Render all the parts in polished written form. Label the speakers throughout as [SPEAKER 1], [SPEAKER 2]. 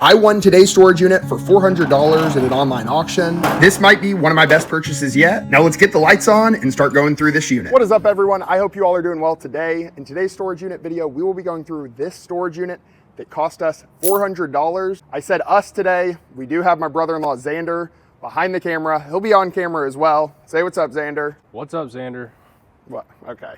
[SPEAKER 1] I won today's storage unit for $400 at an online auction. This might be one of my best purchases yet. Now let's get the lights on and start going through this unit. What is up, everyone? I hope you all are doing well today. In today's storage unit video, we will be going through this storage unit that cost us $400. I said us today. We do have my brother-in-law, Xander, behind the camera. He'll be on camera as well. Say what's up, Xander.
[SPEAKER 2] What's up, Xander?
[SPEAKER 1] What? Okay.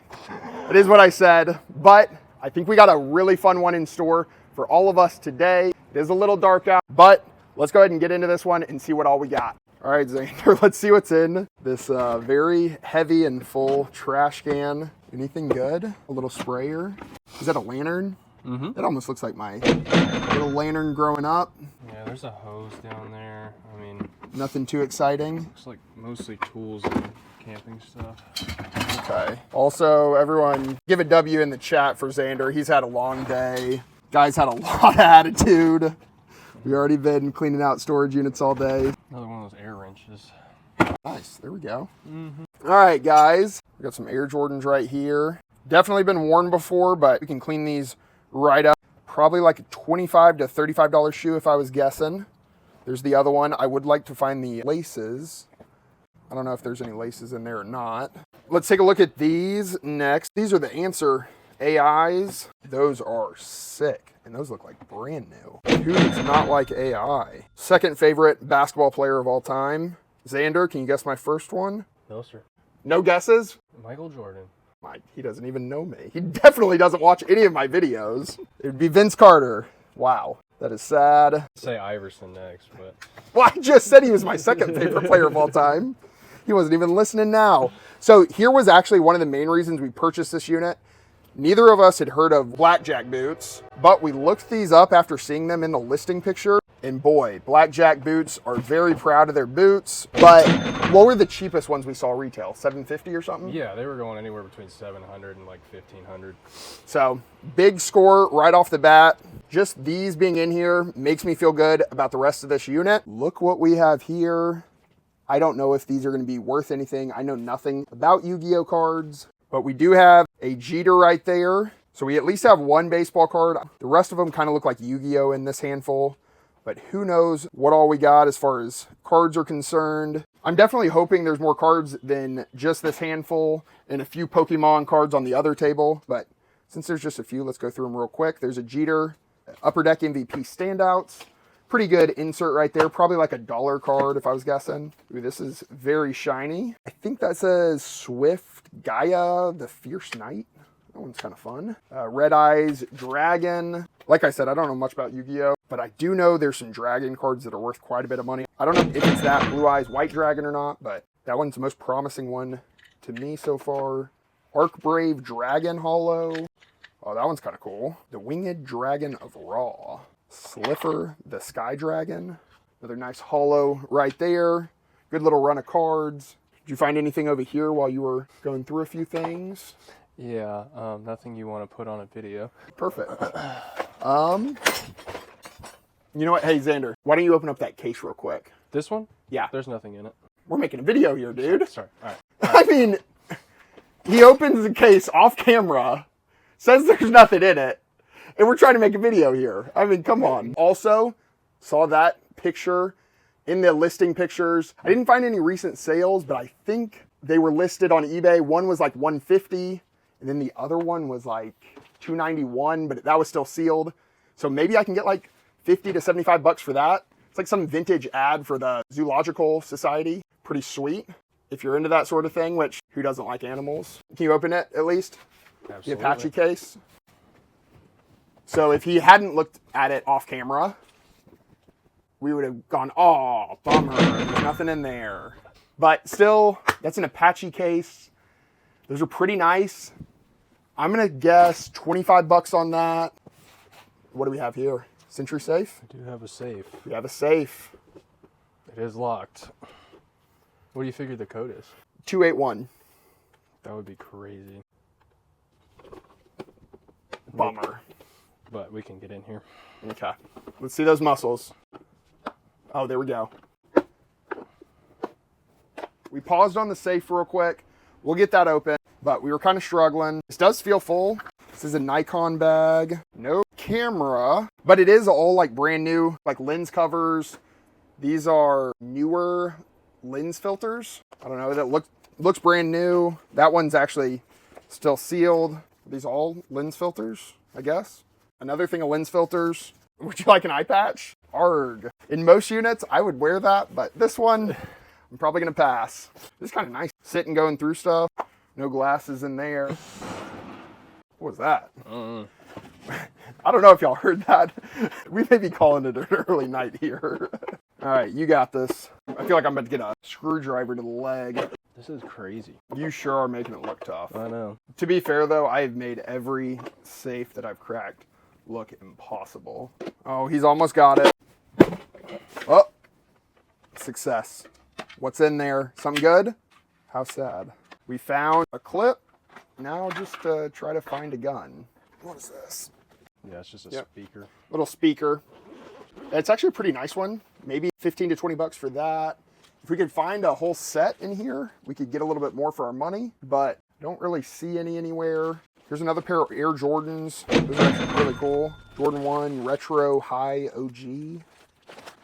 [SPEAKER 1] It is what I said, but I think we got a really fun one in store for all of us today. It is a little dark out, but let's go ahead and get into this one and see what all we got. All right, Xander, let's see what's in this very heavy and full trash can. Anything good? A little sprayer. Is that a lantern? Mm-hmm. That almost looks like my little lantern growing up.
[SPEAKER 2] Yeah, there's a hose down there. I mean,
[SPEAKER 1] nothing too exciting.
[SPEAKER 2] Looks like mostly tools and camping stuff.
[SPEAKER 1] Okay. Also, everyone give a W in the chat for Xander. He's had a long day. Guy's had a lot of attitude. We've already been cleaning out storage units all day.
[SPEAKER 2] Another one of those air wrenches.
[SPEAKER 1] Nice. There we go. Mm-hmm. All right, guys. We got some Air Jordans right here. Definitely been worn before, but we can clean these right up. Probably like a $25 to $35 shoe if I was guessing. There's the other one. I would like to find the laces. I don't know if there's any laces in there or not. Let's take a look at these next. These are the Answer AIs. Those are sick, and those look like brand new. Who does not like AI? Second favorite basketball player of all time. Xander, can you guess my first one?
[SPEAKER 2] No, sir.
[SPEAKER 1] No guesses?
[SPEAKER 2] Michael Jordan.
[SPEAKER 1] He doesn't even know me. He definitely doesn't watch any of my videos. It would be Vince Carter. Wow, that is sad.
[SPEAKER 2] I'd say Iverson next, but...
[SPEAKER 1] Well, I just said he was my second favorite player of all time. He wasn't even listening now. So here was actually one of the main reasons we purchased this unit. Neither of us had heard of Blackjack boots, but we looked these up after seeing them in the listing picture. And boy, Blackjack boots are very proud of their boots. But what were the cheapest ones we saw retail? $750 or something?
[SPEAKER 2] Yeah, they were going anywhere between $700 and like $1,500.
[SPEAKER 1] So big score right off the bat. Just these being in here makes me feel good about the rest of this unit. Look what we have here. I don't know if these are going to be worth anything. I know nothing about Yu-Gi-Oh cards, but we do have a Jeter right there. So we at least have one baseball card. The rest of them kind of look like Yu-Gi-Oh in this handful, but who knows what all we got as far as cards are concerned. I'm definitely hoping there's more cards than just this handful and a few Pokemon cards on the other table. But since there's just a few, let's go through them real quick. There's a Jeter, Upper Deck MVP standouts. Pretty good insert right there. Probably like a dollar card if I was guessing. Ooh, this is very shiny. I think that says Swift Gaia, the Fierce Knight. That one's kind of fun. Red Eyes Dragon. Like I said, I don't know much about Yu-Gi-Oh, but I do know there's some dragon cards that are worth quite a bit of money. I don't know if it's that Blue Eyes White Dragon or not, but that one's the most promising one to me so far. Arc Brave Dragon Hollow. Oh, that one's kind of cool. The Winged Dragon of Ra. Slipper, the Sky Dragon. Another nice hollow right there. Good little run of cards. Did you find anything over here while you were going through a few things?
[SPEAKER 2] Yeah, nothing you want to put on a video.
[SPEAKER 1] Perfect. You know what? Hey, Xander, why don't you open up that case real quick?
[SPEAKER 2] This one?
[SPEAKER 1] Yeah.
[SPEAKER 2] There's nothing in it.
[SPEAKER 1] We're making a video here, dude.
[SPEAKER 2] Sorry. All right.
[SPEAKER 1] I mean, he opens the case off camera, says there's nothing in it, and we're trying to make a video here. I mean, come on. Also, saw that picture in the listing pictures. I didn't find any recent sales, but I think they were listed on eBay. One was like $150, and then the other one was like $291, but that was still sealed. So maybe I can get like $50 to $75 for that. It's like some vintage ad for the Zoological Society. Pretty sweet if you're into that sort of thing, which who doesn't like animals? Can you open it at least?
[SPEAKER 2] Absolutely.
[SPEAKER 1] The Apache case. So if he hadn't looked at it off camera, we would have gone, oh, bummer, there's nothing in there. But still, that's an Apache case. Those are pretty nice. I'm going to guess $25 on that. What do we have here? Century safe?
[SPEAKER 2] I do have a safe.
[SPEAKER 1] We have a safe.
[SPEAKER 2] It is locked. What do you figure the code is?
[SPEAKER 1] 281.
[SPEAKER 2] That would be crazy.
[SPEAKER 1] Bummer.
[SPEAKER 2] But we can get in here.
[SPEAKER 1] Okay. Let's see those muscles. Oh, there we go. We paused on the safe real quick. We'll get that open, but we were kind of struggling. This does feel full. This is a Nikon bag. No camera, but it is all like brand new, like lens covers. These are newer lens filters. I don't know, that looks brand new. That one's actually still sealed. These are all lens filters, I guess. Another thing of lens filters. Would you like an eye patch? Arg. In most units, I would wear that, but this one, I'm probably gonna pass. It's kind of nice. Sitting going through stuff. No glasses in there. What was that? I don't know if y'all heard that. We may be calling it an early night here. All right, you got this. I feel like I'm about to get a screwdriver to the leg.
[SPEAKER 2] This is crazy.
[SPEAKER 1] You sure are making it look tough.
[SPEAKER 2] I know.
[SPEAKER 1] To be fair though, I have made every safe that I've cracked look impossible. Oh, he's almost got it. Oh, success. What's in there? Something good? How sad. We found a clip. Now just try to find a gun. What is this?
[SPEAKER 2] Yeah, it's just a speaker.
[SPEAKER 1] Little speaker. It's actually a pretty nice one. Maybe 15 to 20 bucks for that. If we could find a whole set in here, we could get a little bit more for our money, but I don't really see any anywhere. Here's another pair of Air Jordans. Those are actually really cool. Jordan 1 Retro High OG.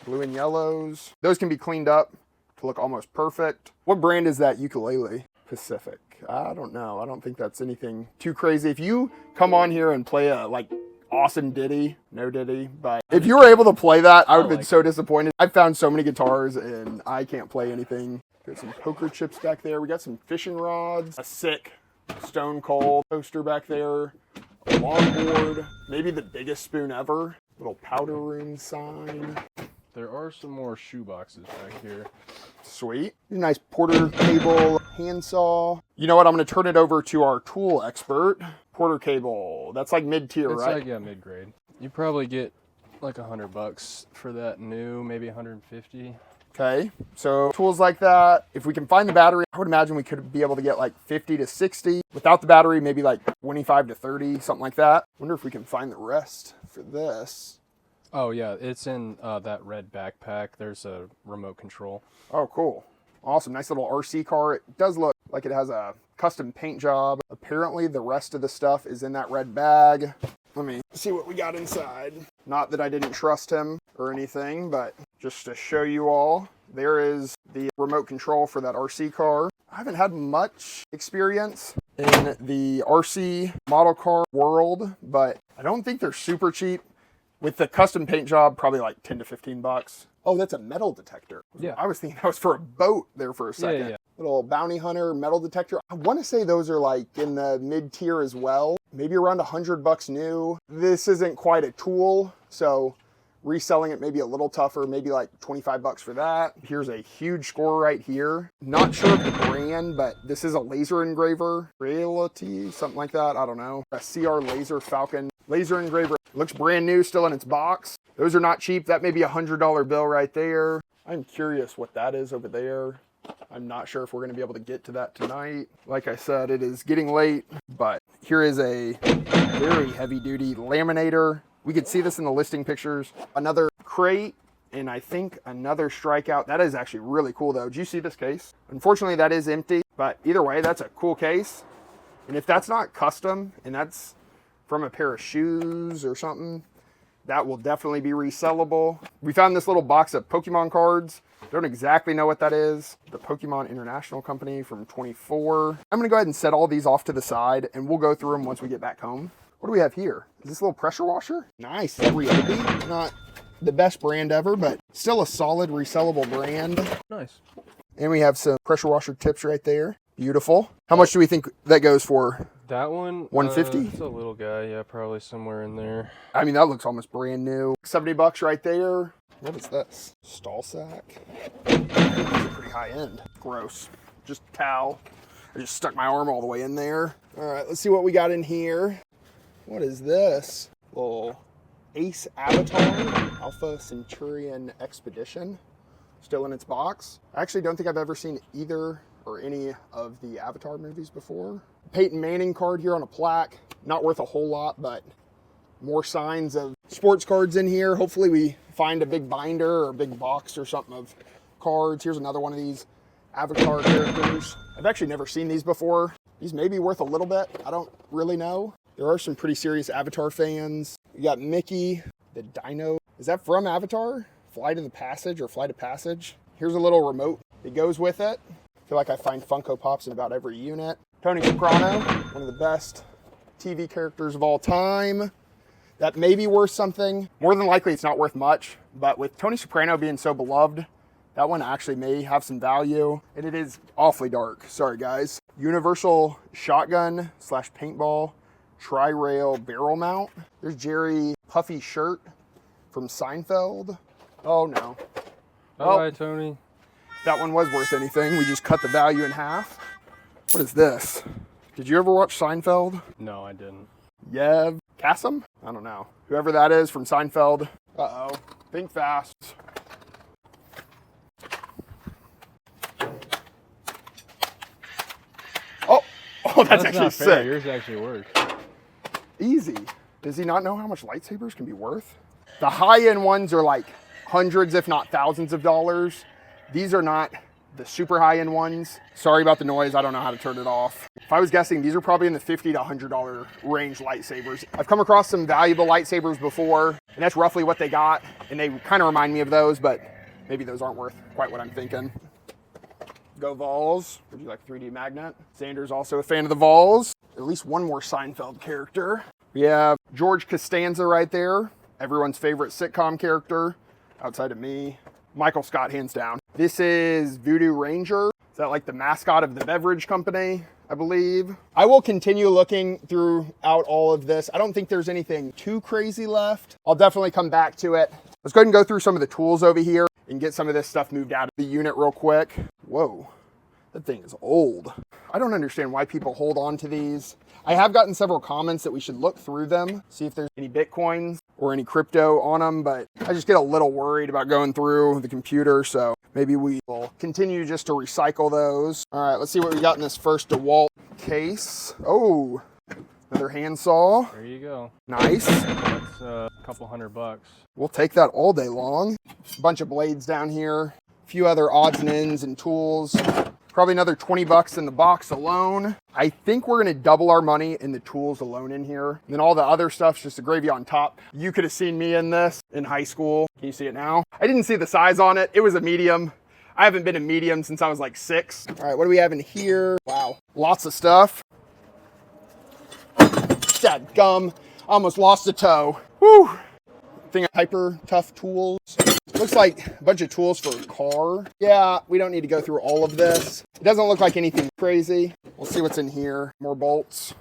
[SPEAKER 1] Blue and yellows. Those can be cleaned up to look almost perfect. What brand is that ukulele? Pacific. I don't know. I don't think that's anything too crazy. If you come on here and play a like awesome ditty, no ditty, but if you were able to play that, I would have been so disappointed. I've found so many guitars and I can't play anything. There's some poker chips back there. We got some fishing rods, a sick Stone Cold poster back there, a longboard, maybe the biggest spoon ever, little powder room sign.
[SPEAKER 2] There are some more shoe boxes back here.
[SPEAKER 1] Sweet. Nice porter cable, handsaw. You know what? I'm going to turn it over to our tool expert. Porter cable. That's like mid-tier,
[SPEAKER 2] It's
[SPEAKER 1] right?
[SPEAKER 2] like, yeah, mid-grade. You probably get like $100 for that new, maybe 150.
[SPEAKER 1] Okay, so tools like that. If we can find the battery, I would imagine we could be able to get like 50 to 60. Without the battery, maybe like 25 to 30, something like that. Wonder if we can find the rest for this.
[SPEAKER 2] Oh yeah, it's in that red backpack. There's a remote control.
[SPEAKER 1] Oh, cool. Awesome. Nice little RC car. It does look like it has a custom paint job. Apparently the rest of the stuff is in that red bag. Let me see what we got inside. Not that I didn't trust him or anything, but just to show you all, there is the remote control for that RC car. I haven't had much experience in the RC model car world, but I don't think they're super cheap. With the custom paint job, probably like 10 to 15 bucks. Oh, that's a metal detector.
[SPEAKER 2] Yeah.
[SPEAKER 1] I was thinking that was for a boat there for a second.
[SPEAKER 2] Yeah.
[SPEAKER 1] Little bounty hunter metal detector. I want to say those are like in the mid-tier as well. Maybe around $100 new. This isn't quite a tool, so reselling it may be a little tougher, maybe like 25 bucks for that. Here's a huge score right here. Not sure of the brand, but this is a laser engraver. Realty, something like that, I don't know. A CR Laser Falcon laser engraver. Looks brand new, still in its box. Those are not cheap. That may be $100 bill right there. I'm curious what that is over there. I'm not sure if we're gonna be able to get to that tonight. Like I said, it is getting late, but here is a very heavy duty laminator. We could see this in the listing pictures. Another crate, and I think another strikeout. That is actually really cool though. Did you see this case? Unfortunately, that is empty, but either way, that's a cool case. And if that's not custom, and that's from a pair of shoes or something, that will definitely be resellable. We found this little box of Pokemon cards. Don't exactly know what that is. The Pokemon International Company from 24. I'm gonna go ahead and set all these off to the side and we'll go through them once we get back home. What do we have here? Is this a little pressure washer? Nice, Ryobi. Not the best brand ever, but still a solid resellable brand.
[SPEAKER 2] Nice.
[SPEAKER 1] And we have some pressure washer tips right there. Beautiful. How much do we think that goes for?
[SPEAKER 2] That one,
[SPEAKER 1] 150?
[SPEAKER 2] It's a little guy, yeah, probably somewhere in there.
[SPEAKER 1] I mean, that looks almost brand new. 70 bucks right there. What is this? Stall sack? These are pretty high end. Gross. Just towel. I just stuck my arm all the way in there. All right, let's see what we got in here. What is this? Little Ace Avatar Alpha Centurion Expedition. Still in its box. I actually don't think I've ever seen either or any of the Avatar movies before. Peyton Manning card here on a plaque. Not worth a whole lot, but more signs of sports cards in here. Hopefully we find a big binder or a big box or something of cards. Here's another one of these Avatar characters. I've actually never seen these before. These may be worth a little bit. I don't really know. There are some pretty serious Avatar fans. We got Mickey, the dino. Is that from Avatar? Flight of the Passage or Flight of Passage? Here's a little remote that goes with it. I feel like I find Funko Pops in about every unit. Tony Soprano, one of the best TV characters of all time. That may be worth something. More than likely, it's not worth much. But with Tony Soprano being so beloved, that one actually may have some value. And it is awfully dark. Sorry, guys. Universal shotgun / paintball tri-rail barrel mount. There's Jerry puffy shirt from Seinfeld. Oh, no.
[SPEAKER 2] All right, Tony.
[SPEAKER 1] That one was worth anything. We just cut the value in half. What is this? Did you ever watch Seinfeld?
[SPEAKER 2] No, I didn't.
[SPEAKER 1] Yev Kassem? I don't know. Whoever that is from Seinfeld. Uh-oh. Think fast. Oh, that's actually
[SPEAKER 2] not
[SPEAKER 1] sick.
[SPEAKER 2] fair. Yours actually worked.
[SPEAKER 1] Easy. Does he not know how much lightsabers can be worth? The high-end ones are like hundreds, if not thousands of dollars. These are not the super high-end ones. Sorry about the noise. I don't know how to turn it off. If I was guessing, these are probably in the $50 to $100 range lightsabers. I've come across some valuable lightsabers before, and that's roughly what they got. And they kind of remind me of those, but maybe those aren't worth quite what I'm thinking. Go Vols. Would you like a 3D magnet? Xander's also a fan of the Vols. At least one more Seinfeld character. We have George Costanza right there. Everyone's favorite sitcom character, outside of me. Michael Scott, hands down. This is Voodoo Ranger. Is that like the mascot of the beverage company, I believe? I will continue looking throughout all of this. I don't think there's anything too crazy left. I'll definitely come back to it. Let's go ahead and go through some of the tools over here and get some of this stuff moved out of the unit real quick. Whoa, that thing is old. I don't understand why people hold on to these. I have gotten several comments that we should look through them, see if there's any Bitcoins or any crypto on them, but I just get a little worried about going through the computer, so maybe we will continue just to recycle those. All right, let's see what we got in this first DeWalt case. Oh, another handsaw.
[SPEAKER 2] There you go.
[SPEAKER 1] Nice.
[SPEAKER 2] That's a couple $100.
[SPEAKER 1] We'll take that all day long. A bunch of blades down here, a few other odds and ends and tools. Probably another 20 bucks in the box alone. I think we're gonna double our money in the tools alone in here. And then all the other stuff's just a gravy on top. You could have seen me in this in high school. Can you see it now? I didn't see the size on it. It was a medium. I haven't been a medium since I was like 6. All right, what do we have in here? Wow, lots of stuff. Dadgum, almost lost a toe. Whew. Thing of hyper tough tools. Looks like a bunch of tools for a car. Yeah, we don't need to go through all of this. It doesn't look like anything crazy. We'll see what's in here. More bolts.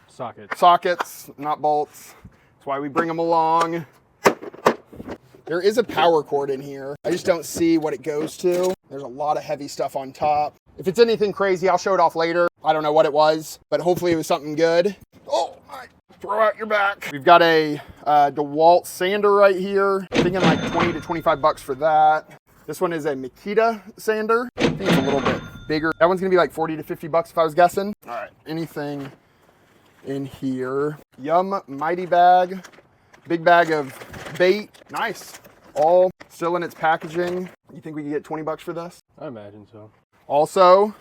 [SPEAKER 2] Sockets.
[SPEAKER 1] Sockets, not bolts. That's why we bring them along. There is a power cord in here. I just don't see what it goes to. There's a lot of heavy stuff on top. If it's anything crazy, I'll show it off later. I don't know what it was, but hopefully it was something good. Oh, throw out your back. We've got a DeWalt sander right here. Thinking like 20 to 25 bucks for that. This one is a Makita sander. I think it's a little bit bigger. That one's gonna be like 40 to 50 bucks if I was guessing. All right, anything in here? Yum Mighty Bag. Big bag of bait. Nice. All still in its packaging. You think we can get 20 bucks for this?
[SPEAKER 2] I imagine so.
[SPEAKER 1] Also,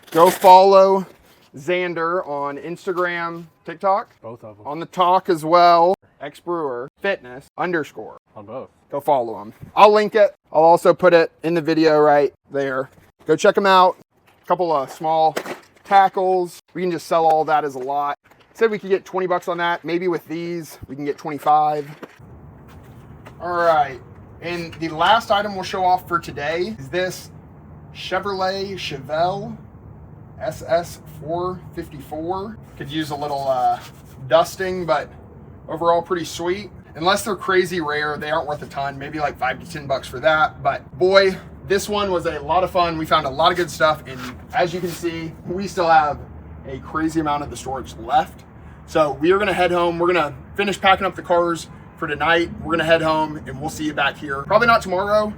[SPEAKER 1] go follow Xander on Instagram, TikTok.
[SPEAKER 2] Both of them.
[SPEAKER 1] On the talk as well. X-Brewer Fitness _
[SPEAKER 2] On both.
[SPEAKER 1] Go follow them. I'll link it. I'll also put it in the video right there. Go check them out. A couple of small tackles. We can just sell all that as a lot. Said we could get 20 bucks on that. Maybe with these, we can get 25. All right. And the last item we'll show off for today is this Chevrolet Chevelle SS454. Could use a little dusting, but overall pretty sweet. Unless they're crazy rare, they aren't worth a ton. Maybe like 5 to 10 bucks for that. But boy, this one was a lot of fun. We found a lot of good stuff. And as you can see, we still have a crazy amount of the storage left. So we are gonna head home. We're gonna finish packing up the cars for tonight. We're gonna head home and we'll see you back here. Probably not tomorrow,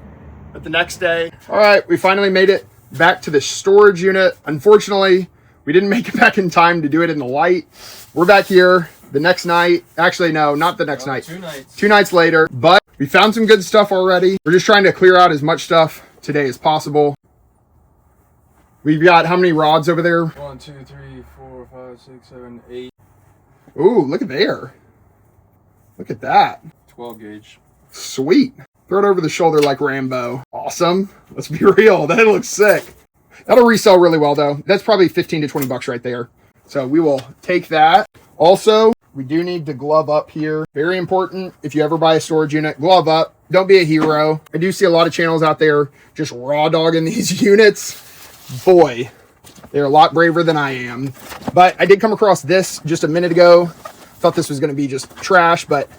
[SPEAKER 1] but the next day. All right, we finally made it back to the storage unit. Unfortunately, we didn't make it back in time to do it in the light. We're back here the next night. Actually, no, not the next night.
[SPEAKER 2] 2 nights.
[SPEAKER 1] 2 nights later, but we found some good stuff already. We're just trying to clear out as much stuff today as possible. We've got how many rods over there?
[SPEAKER 2] 1, 2, 3, 4, 5, 6, 7, 8.
[SPEAKER 1] Ooh, look at there. Look at that.
[SPEAKER 2] 12 gauge.
[SPEAKER 1] Sweet. Throw it over the shoulder like Rambo. Awesome. Let's be real. That looks sick. That'll resell really well, though. That's probably 15 to 20 bucks right there. So we will take that. Also, we do need to glove up here. Very important. If you ever buy a storage unit, glove up. Don't be a hero. I do see a lot of channels out there just raw dogging these units. Boy, they're a lot braver than I am. But I did come across this just a minute ago. Thought this was going to be just trash, but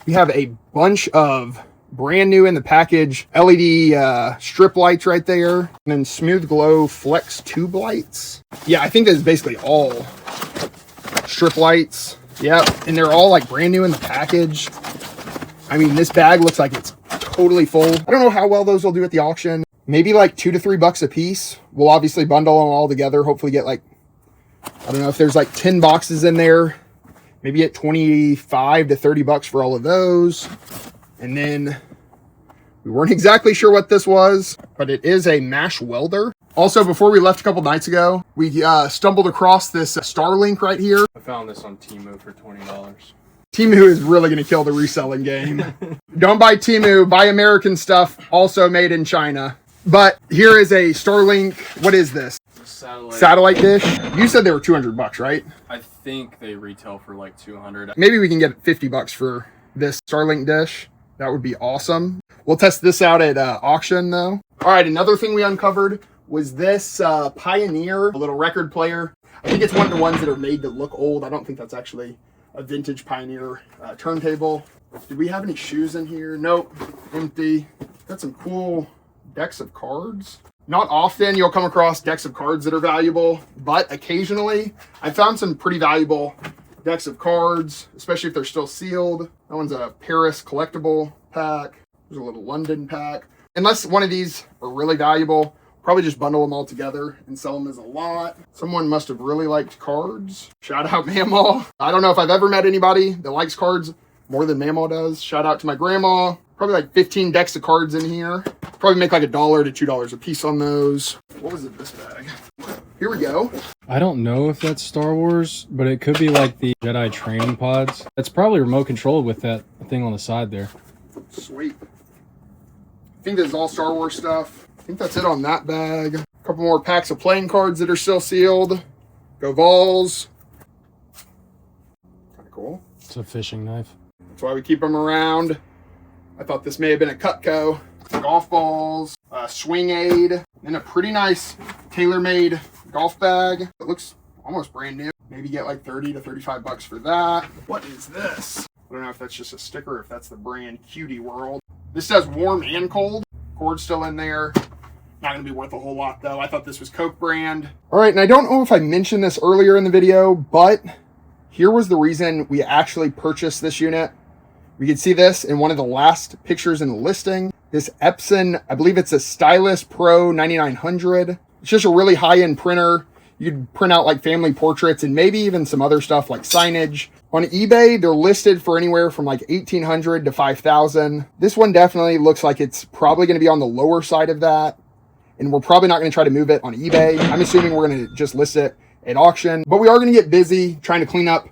[SPEAKER 1] we have a bunch of brand new in the package LED strip lights right there. And then Smooth Glow Flex tube lights. Yeah, I think this is basically all strip lights. Yep, and they're all like brand new in the package. I mean, this bag looks like it's totally full. I don't know how well those will do at the auction. Maybe like $2 to $3 a piece. We'll obviously bundle them all together. Hopefully get like, I don't know if there's like 10 boxes in there. Maybe get 25 to 30 bucks for all of those. And then we weren't exactly sure what this was, but it is a mash welder. Also, before we left a couple nights ago, we stumbled across this Starlink right here.
[SPEAKER 2] I found this on Temu for $20.
[SPEAKER 1] Temu is really going to kill the reselling game. Don't buy Temu, buy American stuff, also made in China. But here is a Starlink. What is this? Satellite dish. You said they were 200 bucks, right?
[SPEAKER 2] I think they retail for like 200.
[SPEAKER 1] Maybe we can get 50 bucks for this Starlink dish. That would be awesome. We'll test this out at auction though. All right, another thing we uncovered was this Pioneer, a little record player. I think it's one of the ones that are made to look old. I don't think that's actually a vintage Pioneer turntable. Did we have any shoes in here? Nope, empty. Got some cool decks of cards. Not often you'll come across decks of cards that are valuable, but occasionally I found some pretty valuable decks of cards, especially if they're still sealed. That one's a Paris collectible pack. There's a little London pack. Unless one of these are really valuable, probably just bundle them all together and sell them as a lot. Someone must have really liked cards. Shout out Mamaw. I don't know if I've ever met anybody that likes cards more than Mamaw does. Shout out to my grandma. Probably like 15 decks of cards in here. Probably make like $1 to $2 a piece on those. What was it, this bag? Here we go.
[SPEAKER 2] I don't know if that's Star Wars, but it could be like the Jedi training pods. It's probably remote controlled with that thing on the side there.
[SPEAKER 1] Sweet. I think this is all Star Wars stuff. I think that's it on that bag. A couple more packs of playing cards that are still sealed. Go Vols. Kind of cool.
[SPEAKER 2] It's a fishing knife.
[SPEAKER 1] That's why we keep them around. I thought this may have been a Cutco. Golf balls, swing aid, and a pretty nice tailor-made golf bag. It looks almost brand new. Maybe get like 30 to 35 bucks for that. What is this? I don't know if that's just a sticker or if that's the brand Cutie World. This says warm and cold. Cord's still in there. Not gonna be worth a whole lot though. I thought this was Coke brand. All right, and I don't know if I mentioned this earlier in the video, but here was the reason we actually purchased this unit. We could see this in one of the last pictures in the listing. This Epson, I believe it's a Stylus Pro 9900. It's just a really high-end printer. You could print out like family portraits and maybe even some other stuff like signage. On eBay, they're listed for anywhere from like $1,800 to $5,000. This one definitely looks like it's probably going to be on the lower side of that. And we're probably not going to try to move it on eBay. I'm assuming we're going to just list it at auction. But we are going to get busy trying to clean up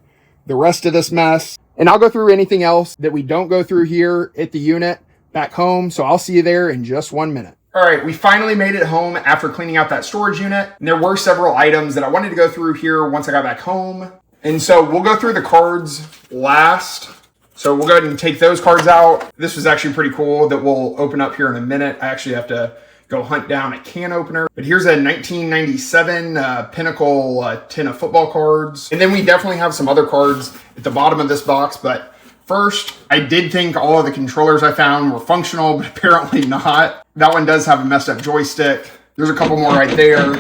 [SPEAKER 1] the rest of this mess. And I'll go through anything else that we don't go through here at the unit back home. So I'll see you there in just 1 minute. All right, we finally made it home after cleaning out that storage unit. And there were several items that I wanted to go through here once I got back home. And so we'll go through the cards last. So we'll go ahead and take those cards out. This was actually pretty cool that we'll open up here in a minute. I actually have to go hunt down a can opener. But here's a 1997 Pinnacle tin of football cards. And then we definitely have some other cards at the bottom of this box. But first, I did think all of the controllers I found were functional, but apparently not. That one does have a messed up joystick. There's a couple more right there.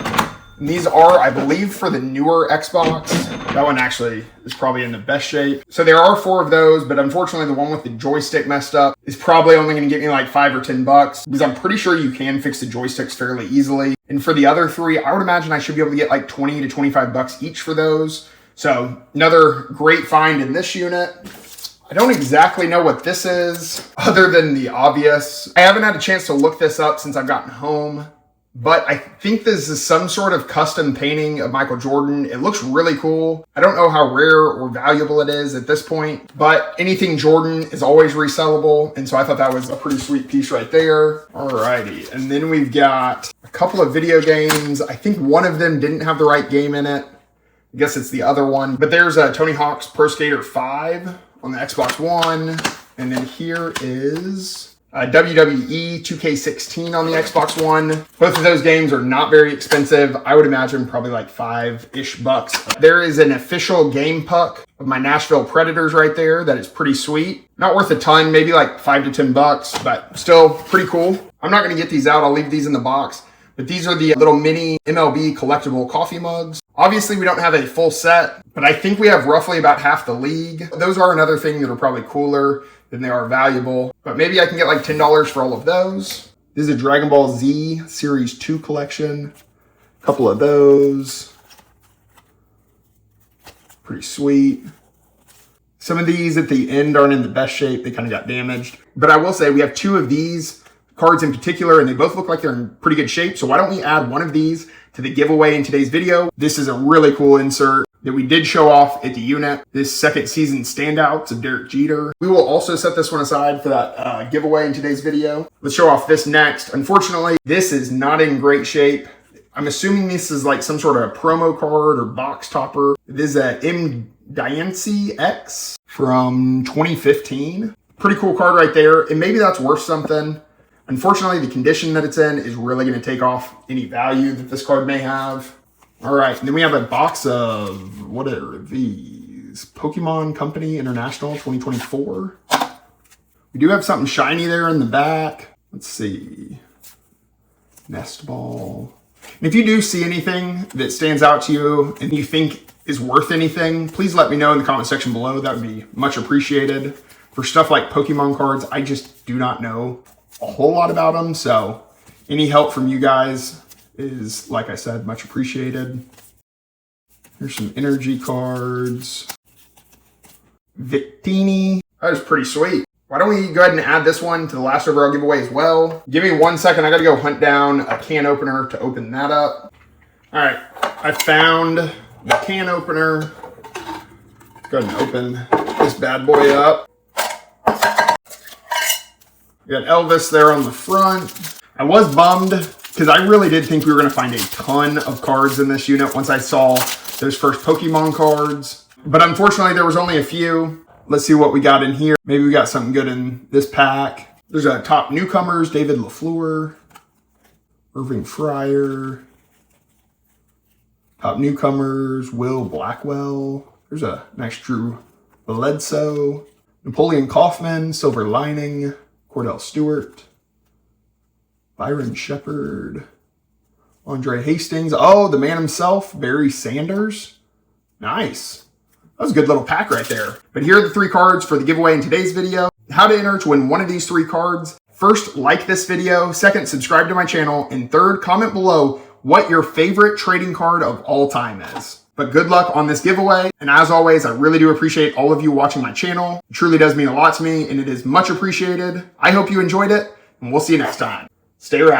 [SPEAKER 1] And these are, I believe, for the newer Xbox. That one actually is probably in the best shape. So there are 4 of those, but unfortunately the one with the joystick messed up is probably only going to get me like $5 or $10 because I'm pretty sure you can fix the joysticks fairly easily. And for the other 3, I would imagine I should be able to get like 20 to 25 bucks each for those. So another great find in this unit. I don't exactly know what this is other than the obvious. I haven't had a chance to look this up since I've gotten home. but I think this is some sort of custom painting of Michael Jordan. It looks really cool. I don't know how rare or valuable it is at this point, but anything Jordan is always resellable. And so I thought that was a pretty sweet piece right there. Alrighty. And then we've got a couple of video games. I think one of them didn't have the right game in it. I guess it's the other one, but there's a Tony Hawk's Pro Skater 5 on the Xbox One. And then here is WWE 2K16 on the Xbox One. Both of those games are not very expensive. I would imagine probably like $5-ish bucks. There is an official game puck of my Nashville Predators right there that is pretty sweet. Not worth a ton, maybe like $5 to $10, but still pretty cool. I'm not gonna get these out. I'll leave these in the box. But these are the little mini MLB collectible coffee mugs. Obviously, we don't have a full set, but I think we have roughly about half the league. Those are another thing that are probably cooler than they are valuable. But maybe I can get like $10 for all of those. This is a Dragon Ball Z Series 2 collection. A couple of those. Pretty sweet. Some of these at the end aren't in the best shape. They kind of got damaged. But I will say we have two of these cards in particular, and they both look like they're in pretty good shape. So why don't we add one of these to the giveaway in today's video? This is a really cool insert that we did show off at the unit. This second season standouts of Derek Jeter. We will also set this one aside for that giveaway in today's video. Let's show off this next. Unfortunately, this is not in great shape. I'm assuming this is like some sort of promo card or box topper. This is a M. Diancy X from 2015. Pretty cool card right there. And maybe that's worth something. Unfortunately, the condition that it's in is really going to take off any value that this card may have. All right, and then we have a box of, what are these? Pokemon Company International 2024. We do have something shiny there in the back. Let's see. Nest Ball. And if you do see anything that stands out to you and you think is worth anything, please let me know in the comment section below. That would be much appreciated. For stuff like Pokemon cards, I just do not know a whole lot about them, so any help from you guys is, like I said, much appreciated. Here's some energy cards. Victini. That was pretty sweet. Why don't we go ahead and add this one to the last overall giveaway as well? Give me 1 second. I got to go hunt down a can opener to open that up. All right, I found the can opener. Let's go ahead and open this bad boy up. We got Elvis there on the front. I was bummed because I really did think we were going to find a ton of cards in this unit once I saw those first Pokemon cards. But unfortunately, there was only a few. Let's see what we got in here. Maybe we got something good in this pack. There's a top newcomers, David LaFleur, Irving Fryer. Top newcomers, Will Blackwell. There's a nice Drew Bledsoe. Napoleon Kaufman, Silver Lining. Cordell Stewart, Byron Shepard, Andre Hastings. Oh, the man himself, Barry Sanders. Nice. That was a good little pack right there. But here are the 3 cards for the giveaway in today's video. How to enter to win one of these 3 cards. First, like this video. Second, subscribe to my channel. And third, comment below what your favorite trading card of all time is. But good luck on this giveaway. And as always, I really do appreciate all of you watching my channel. It truly does mean a lot to me, and it is much appreciated. I hope you enjoyed it, and we'll see you next time. Stay rad.